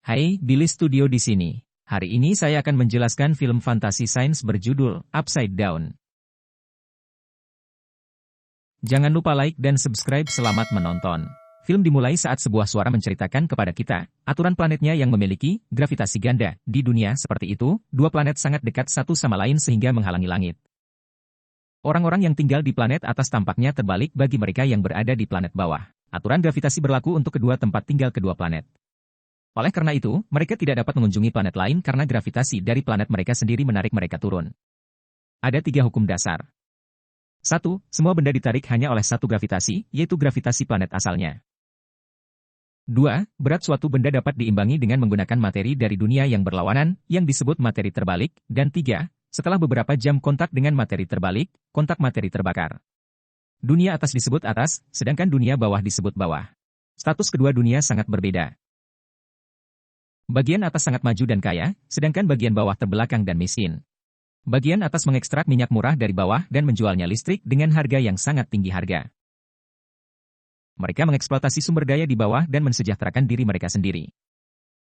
Hai, Billy Studio di sini. Hari ini saya akan menjelaskan film fantasi sains berjudul Upside Down. Jangan lupa like dan subscribe. Selamat menonton. Film dimulai saat sebuah suara menceritakan kepada kita, aturan planetnya yang memiliki gravitasi ganda. Di dunia seperti itu, dua planet sangat dekat satu sama lain sehingga menghalangi langit. Orang-orang yang tinggal di planet atas tampaknya terbalik bagi mereka yang berada di planet bawah. Aturan gravitasi berlaku untuk kedua tempat tinggal kedua planet. Oleh karena itu, mereka tidak dapat mengunjungi planet lain karena gravitasi dari planet mereka sendiri menarik mereka turun. Ada 3 hukum dasar. 1. Semua benda ditarik hanya oleh satu gravitasi, yaitu gravitasi planet asalnya. 2. Berat suatu benda dapat diimbangi dengan menggunakan materi dari dunia yang berlawanan, yang disebut materi terbalik. Dan 3. Setelah beberapa jam kontak dengan materi terbalik, kontak materi terbakar. Dunia atas disebut atas, sedangkan dunia bawah disebut bawah. Status kedua dunia sangat berbeda. Bagian atas sangat maju dan kaya, sedangkan bagian bawah terbelakang dan miskin. Bagian atas mengekstrak minyak murah dari bawah dan menjualnya listrik dengan harga yang sangat tinggi harga. Mereka mengeksploitasi sumber daya di bawah dan mensejahterakan diri mereka sendiri.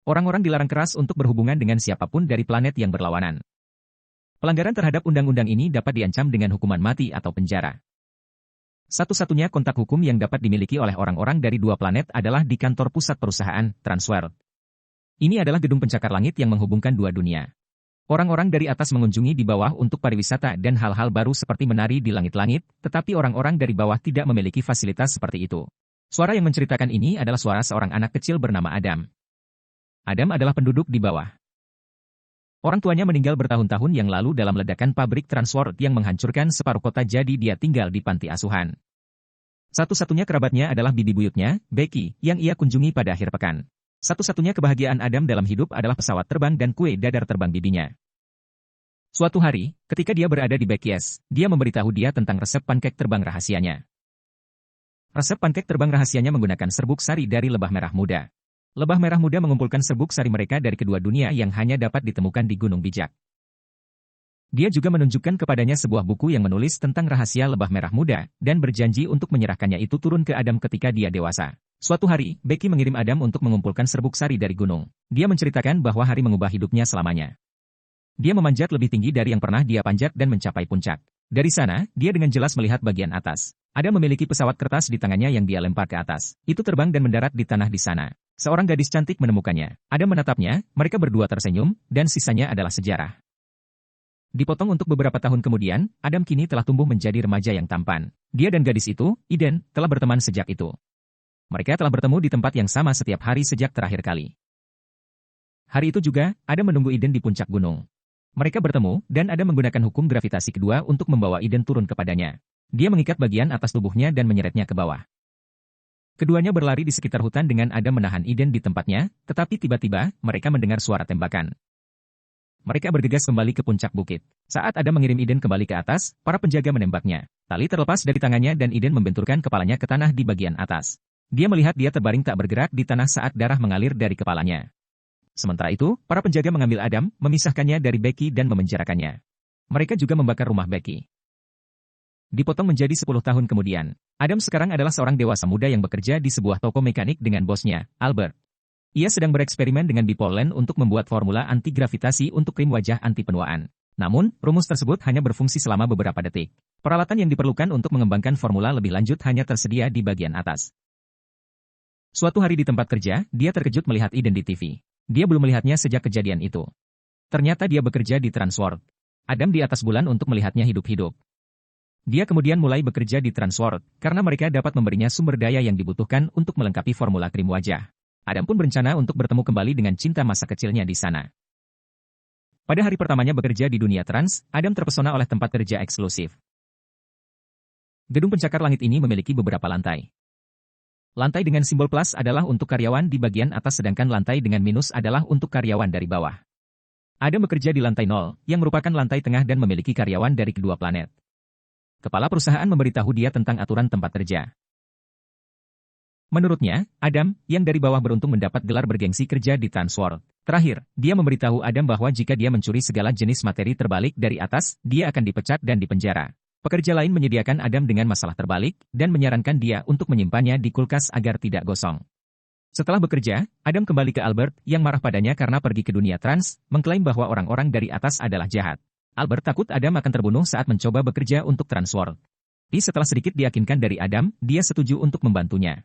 Orang-orang dilarang keras untuk berhubungan dengan siapapun dari planet yang berlawanan. Pelanggaran terhadap undang-undang ini dapat diancam dengan hukuman mati atau penjara. Satu-satunya kontak hukum yang dapat dimiliki oleh orang-orang dari dua planet adalah di kantor pusat perusahaan, Transworld. Ini adalah gedung pencakar langit yang menghubungkan dua dunia. Orang-orang dari atas mengunjungi di bawah untuk pariwisata dan hal-hal baru seperti menari di langit-langit, tetapi orang-orang dari bawah tidak memiliki fasilitas seperti itu. Suara yang menceritakan ini adalah suara seorang anak kecil bernama Adam. Adam adalah penduduk di bawah. Orang tuanya meninggal bertahun-tahun yang lalu dalam ledakan pabrik Transworld yang menghancurkan separuh kota, jadi dia tinggal di panti asuhan. Satu-satunya kerabatnya adalah bibi buyutnya, Becky, yang ia kunjungi pada akhir pekan. Satu-satunya kebahagiaan Adam dalam hidup adalah pesawat terbang dan kue dadar terbang bibinya. Suatu hari, ketika dia berada di Becky's, dia memberitahu dia tentang resep pankek terbang rahasianya. Resep pankek terbang rahasianya menggunakan serbuk sari dari lebah merah muda. Lebah merah muda mengumpulkan serbuk sari mereka dari kedua dunia yang hanya dapat ditemukan di Gunung Bijak. Dia juga menunjukkan kepadanya sebuah buku yang menulis tentang rahasia lebah merah muda, dan berjanji untuk menyerahkannya itu turun ke Adam ketika dia dewasa. Suatu hari, Becky mengirim Adam untuk mengumpulkan serbuk sari dari gunung. Dia menceritakan bahwa hari mengubah hidupnya selamanya. Dia memanjat lebih tinggi dari yang pernah dia panjat dan mencapai puncak. Dari sana, dia dengan jelas melihat bagian atas. Adam memiliki pesawat kertas di tangannya yang dia lempar ke atas. Itu terbang dan mendarat di tanah di sana. Seorang gadis cantik menemukannya. Adam menatapnya, mereka berdua tersenyum, dan sisanya adalah sejarah. Dipotong untuk beberapa tahun kemudian, Adam kini telah tumbuh menjadi remaja yang tampan. Dia dan gadis itu, Eden, telah berteman sejak itu. Mereka telah bertemu di tempat yang sama setiap hari sejak terakhir kali. Hari itu juga, Adam menunggu Eden di puncak gunung. Mereka bertemu, dan Adam menggunakan hukum gravitasi kedua untuk membawa Eden turun kepadanya. Dia mengikat bagian atas tubuhnya dan menyeretnya ke bawah. Keduanya berlari di sekitar hutan dengan Adam menahan Eden di tempatnya, tetapi tiba-tiba, mereka mendengar suara tembakan. Mereka bergegas kembali ke puncak bukit. Saat Adam mengirim Eden kembali ke atas, para penjaga menembaknya. Tali terlepas dari tangannya dan Eden membenturkan kepalanya ke tanah di bagian atas. Dia melihat dia terbaring tak bergerak di tanah saat darah mengalir dari kepalanya. Sementara itu, para penjaga mengambil Adam, memisahkannya dari Becky dan memenjarakannya. Mereka juga membakar rumah Becky. Dipotong menjadi 10 tahun kemudian. Adam sekarang adalah seorang dewasa muda yang bekerja di sebuah toko mekanik dengan bosnya, Albert. Ia sedang bereksperimen dengan Bipolen untuk membuat formula anti-gravitasi untuk krim wajah anti penuaan. Namun, rumus tersebut hanya berfungsi selama beberapa detik. Peralatan yang diperlukan untuk mengembangkan formula lebih lanjut hanya tersedia di bagian atas. Suatu hari di tempat kerja, dia terkejut melihat Eden di TV. Dia belum melihatnya sejak kejadian itu. Ternyata dia bekerja di Transworld. Adam di atas bulan untuk melihatnya hidup-hidup. Dia kemudian mulai bekerja di Transworld, karena mereka dapat memberinya sumber daya yang dibutuhkan untuk melengkapi formula krim wajah. Adam pun berencana untuk bertemu kembali dengan cinta masa kecilnya di sana. Pada hari pertamanya bekerja di dunia trans, Adam terpesona oleh tempat kerja eksklusif. Gedung pencakar langit ini memiliki beberapa lantai. Lantai dengan simbol plus adalah untuk karyawan di bagian atas, sedangkan lantai dengan minus adalah untuk karyawan dari bawah. Adam bekerja di lantai 0, yang merupakan lantai tengah dan memiliki karyawan dari kedua planet. Kepala perusahaan memberitahu dia tentang aturan tempat kerja. Menurutnya, Adam, yang dari bawah beruntung mendapat gelar bergengsi kerja di Transworld. Terakhir, dia memberitahu Adam bahwa jika dia mencuri segala jenis materi terbalik dari atas, dia akan dipecat dan dipenjara. Pekerja lain menyediakan Adam dengan masalah terbalik, dan menyarankan dia untuk menyimpannya di kulkas agar tidak gosong. Setelah bekerja, Adam kembali ke Albert yang marah padanya karena pergi ke dunia trans, mengklaim bahwa orang-orang dari atas adalah jahat. Albert takut Adam akan terbunuh saat mencoba bekerja untuk Transworld. Tapi setelah sedikit diyakinkan dari Adam, dia setuju untuk membantunya.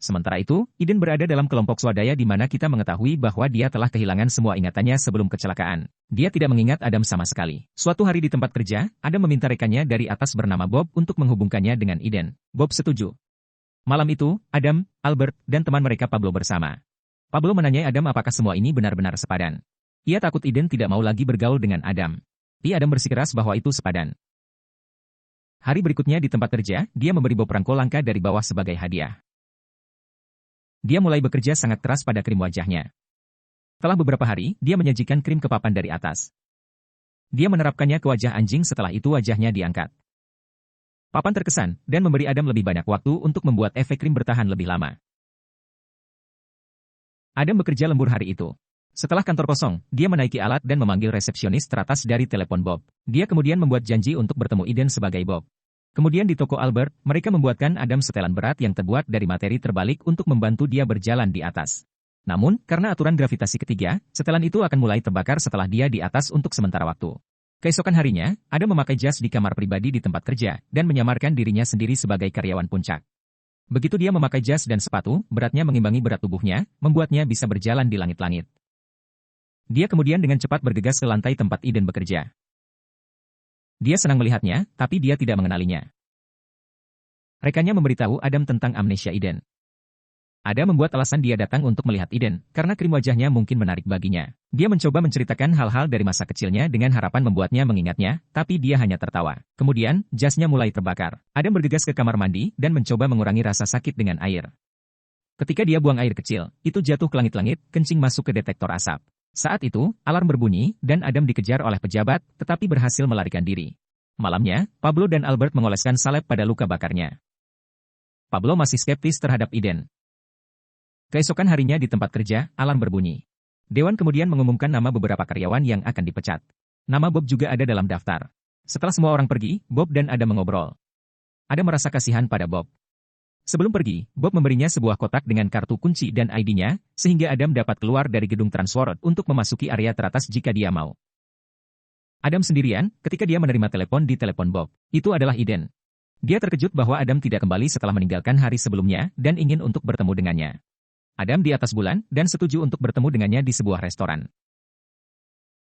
Sementara itu, Eden berada dalam kelompok swadaya di mana kita mengetahui bahwa dia telah kehilangan semua ingatannya sebelum kecelakaan. Dia tidak mengingat Adam sama sekali. Suatu hari di tempat kerja, Adam meminta rekannya dari atas bernama Bob untuk menghubungkannya dengan Eden. Bob setuju. Malam itu, Adam, Albert, dan teman mereka Pablo bersama. Pablo menanyai Adam apakah semua ini benar-benar sepadan. Ia takut Eden tidak mau lagi bergaul dengan Adam. Tapi Adam bersikeras bahwa itu sepadan. Hari berikutnya di tempat kerja, dia memberi Bob perangko langka dari bawah sebagai hadiah. Dia mulai bekerja sangat keras pada krim wajahnya. Setelah beberapa hari, dia menyajikan krim ke papan dari atas. Dia menerapkannya ke wajah anjing setelah itu wajahnya diangkat. Papan terkesan, dan memberi Adam lebih banyak waktu untuk membuat efek krim bertahan lebih lama. Adam bekerja lembur hari itu. Setelah kantor kosong, dia menaiki alat dan memanggil resepsionis teratas dari telepon Bob. Dia kemudian membuat janji untuk bertemu Eden sebagai Bob. Kemudian di toko Albert, mereka membuatkan Adam setelan berat yang terbuat dari materi terbalik untuk membantu dia berjalan di atas. Namun, karena aturan gravitasi ketiga, setelan itu akan mulai terbakar setelah dia di atas untuk sementara waktu. Keesokan harinya, Adam memakai jas di kamar pribadi di tempat kerja, dan menyamarkan dirinya sendiri sebagai karyawan puncak. Begitu dia memakai jas dan sepatu, beratnya mengimbangi berat tubuhnya, membuatnya bisa berjalan di langit-langit. Dia kemudian dengan cepat bergegas ke lantai tempat Eden bekerja. Dia senang melihatnya, tapi dia tidak mengenalinya. Rekannya memberitahu Adam tentang amnesia Eden. Adam membuat alasan dia datang untuk melihat Eden, karena krim wajahnya mungkin menarik baginya. Dia mencoba menceritakan hal-hal dari masa kecilnya dengan harapan membuatnya mengingatnya, tapi dia hanya tertawa. Kemudian, jasnya mulai terbakar. Adam bergegas ke kamar mandi dan mencoba mengurangi rasa sakit dengan air. Ketika dia buang air kecil, itu jatuh ke langit-langit, kencing masuk ke detektor asap. Saat itu, alarm berbunyi, dan Adam dikejar oleh pejabat, tetapi berhasil melarikan diri. Malamnya, Pablo dan Albert mengoleskan salep pada luka bakarnya. Pablo masih skeptis terhadap Eden. Keesokan harinya di tempat kerja, alarm berbunyi. Dewan kemudian mengumumkan nama beberapa karyawan yang akan dipecat. Nama Bob juga ada dalam daftar. Setelah semua orang pergi, Bob dan Adam mengobrol. Adam merasa kasihan pada Bob. Sebelum pergi, Bob memberinya sebuah kotak dengan kartu kunci dan ID-nya, sehingga Adam dapat keluar dari gedung Transworld untuk memasuki area teratas jika dia mau. Adam sendirian, ketika dia menerima telepon di telepon Bob. Itu adalah Eden. Dia terkejut bahwa Adam tidak kembali setelah meninggalkan hari sebelumnya, dan ingin untuk bertemu dengannya. Adam di atas bulan, dan setuju untuk bertemu dengannya di sebuah restoran.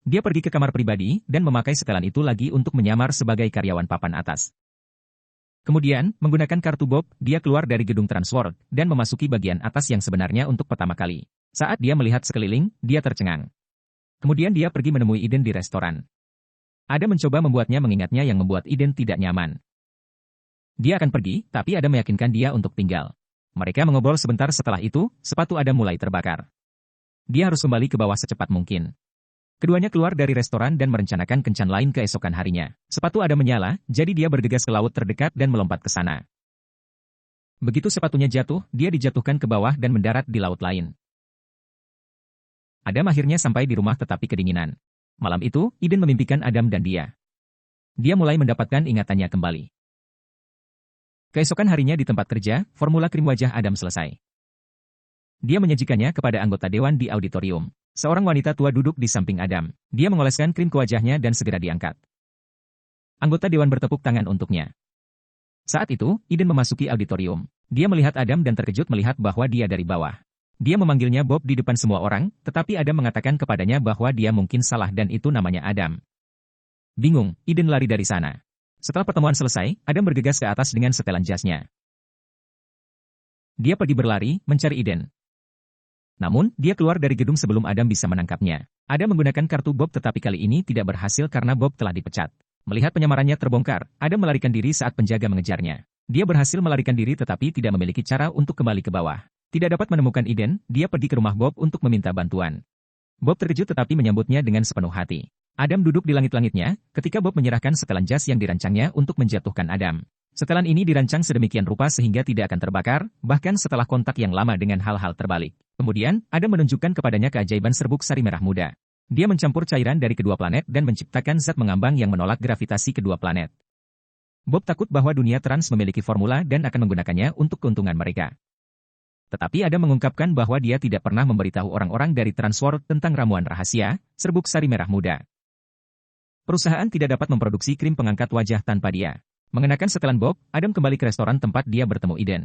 Dia pergi ke kamar pribadi, dan memakai setelan itu lagi untuk menyamar sebagai karyawan papan atas. Kemudian, menggunakan kartu Bob, dia keluar dari gedung Transworld, dan memasuki bagian atas yang sebenarnya untuk pertama kali. Saat dia melihat sekeliling, dia tercengang. Kemudian dia pergi menemui Eden di restoran. Adam mencoba membuatnya mengingatnya yang membuat Eden tidak nyaman. Dia akan pergi, tapi Adam meyakinkan dia untuk tinggal. Mereka mengobrol sebentar setelah itu, sepatu Adam mulai terbakar. Dia harus kembali ke bawah secepat mungkin. Keduanya keluar dari restoran dan merencanakan kencan lain keesokan harinya. Sepatu Adam menyala, jadi dia bergegas ke laut terdekat dan melompat ke sana. Begitu sepatunya jatuh, dia dijatuhkan ke bawah dan mendarat di laut lain. Adam akhirnya sampai di rumah tetapi kedinginan. Malam itu, Eden memimpikan Adam dan dia. Dia mulai mendapatkan ingatannya kembali. Keesokan harinya di tempat kerja, formula krim wajah Adam selesai. Dia menyajikannya kepada anggota dewan di auditorium. Seorang wanita tua duduk di samping Adam. Dia mengoleskan krim ke wajahnya dan segera diangkat. Anggota dewan bertepuk tangan untuknya. Saat itu, Eden memasuki auditorium. Dia melihat Adam dan terkejut melihat bahwa dia dari bawah. Dia memanggilnya Bob di depan semua orang, tetapi Adam mengatakan kepadanya bahwa dia mungkin salah dan itu namanya Adam. Bingung, Eden lari dari sana. Setelah pertemuan selesai, Adam bergegas ke atas dengan setelan jasnya. Dia pergi berlari, mencari Eden. Namun, dia keluar dari gedung sebelum Adam bisa menangkapnya. Adam menggunakan kartu Bob tetapi kali ini tidak berhasil karena Bob telah dipecat. Melihat penyamarannya terbongkar, Adam melarikan diri saat penjaga mengejarnya. Dia berhasil melarikan diri tetapi tidak memiliki cara untuk kembali ke bawah. Tidak dapat menemukan Eden, dia pergi ke rumah Bob untuk meminta bantuan. Bob terkejut tetapi menyambutnya dengan sepenuh hati. Adam duduk di langit-langitnya, ketika Bob menyerahkan setelan jas yang dirancangnya untuk menjatuhkan Adam. Setelan ini dirancang sedemikian rupa sehingga tidak akan terbakar, bahkan setelah kontak yang lama dengan hal-hal terbalik. Kemudian, Adam menunjukkan kepadanya keajaiban serbuk sari merah muda. Dia mencampur cairan dari kedua planet dan menciptakan zat mengambang yang menolak gravitasi kedua planet. Bob takut bahwa dunia trans memiliki formula dan akan menggunakannya untuk keuntungan mereka. Tetapi Adam mengungkapkan bahwa dia tidak pernah memberitahu orang-orang dari Transworld tentang ramuan rahasia, serbuk sari merah muda. Perusahaan tidak dapat memproduksi krim pengangkat wajah tanpa dia. Mengenakan setelan Bob, Adam kembali ke restoran tempat dia bertemu Eden.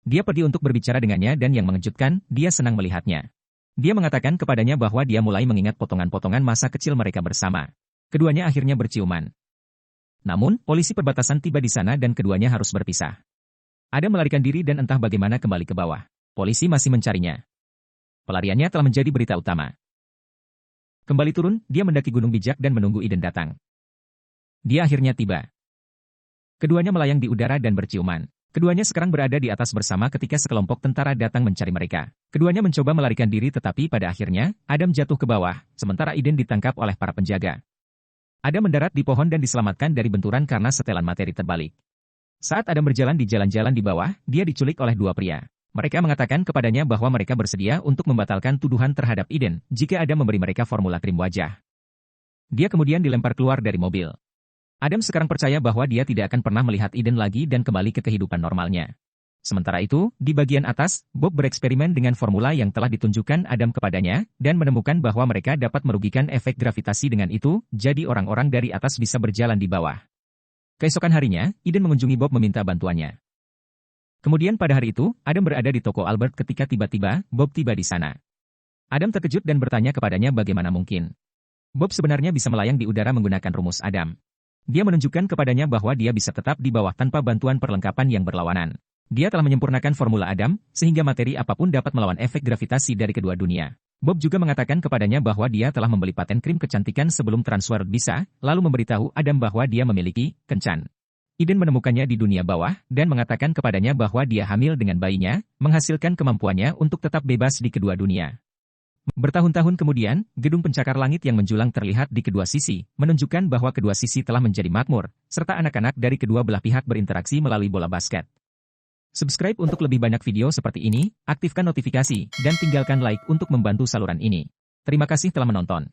Dia pergi untuk berbicara dengannya dan yang mengejutkan, dia senang melihatnya. Dia mengatakan kepadanya bahwa dia mulai mengingat potongan-potongan masa kecil mereka bersama. Keduanya akhirnya berciuman. Namun, polisi perbatasan tiba di sana dan keduanya harus berpisah. Adam melarikan diri dan entah bagaimana kembali ke bawah. Polisi masih mencarinya. Pelariannya telah menjadi berita utama. Kembali turun, dia mendaki gunung bijak dan menunggu Eden datang. Dia akhirnya tiba. Keduanya melayang di udara dan berciuman. Keduanya sekarang berada di atas bersama ketika sekelompok tentara datang mencari mereka. Keduanya mencoba melarikan diri tetapi pada akhirnya, Adam jatuh ke bawah, sementara Eden ditangkap oleh para penjaga. Adam mendarat di pohon dan diselamatkan dari benturan karena setelan materi terbalik. Saat Adam berjalan di jalan-jalan di bawah, dia diculik oleh dua pria. Mereka mengatakan kepadanya bahwa mereka bersedia untuk membatalkan tuduhan terhadap Eden jika Adam memberi mereka formula krim wajah. Dia kemudian dilempar keluar dari mobil. Adam sekarang percaya bahwa dia tidak akan pernah melihat Eden lagi dan kembali ke kehidupan normalnya. Sementara itu, di bagian atas, Bob bereksperimen dengan formula yang telah ditunjukkan Adam kepadanya, dan menemukan bahwa mereka dapat merugikan efek gravitasi dengan itu, jadi orang-orang dari atas bisa berjalan di bawah. Keesokan harinya, Eden mengunjungi Bob meminta bantuannya. Kemudian pada hari itu, Adam berada di toko Albert ketika tiba-tiba, Bob tiba di sana. Adam terkejut dan bertanya kepadanya bagaimana mungkin. Bob sebenarnya bisa melayang di udara menggunakan rumus Adam. Dia menunjukkan kepadanya bahwa dia bisa tetap di bawah tanpa bantuan perlengkapan yang berlawanan. Dia telah menyempurnakan formula Adam, sehingga materi apapun dapat melawan efek gravitasi dari kedua dunia. Bob juga mengatakan kepadanya bahwa dia telah membeli paten krim kecantikan sebelum Transworld bisa, lalu memberitahu Adam bahwa dia memiliki kencan. Eden menemukannya di dunia bawah, dan mengatakan kepadanya bahwa dia hamil dengan bayinya, menghasilkan kemampuannya untuk tetap bebas di kedua dunia. Bertahun-tahun kemudian, gedung pencakar langit yang menjulang terlihat di kedua sisi, menunjukkan bahwa kedua sisi telah menjadi makmur, serta anak-anak dari kedua belah pihak berinteraksi melalui bola basket. Subscribe untuk lebih banyak video seperti ini, aktifkan notifikasi, dan tinggalkan like untuk membantu saluran ini. Terima kasih telah menonton.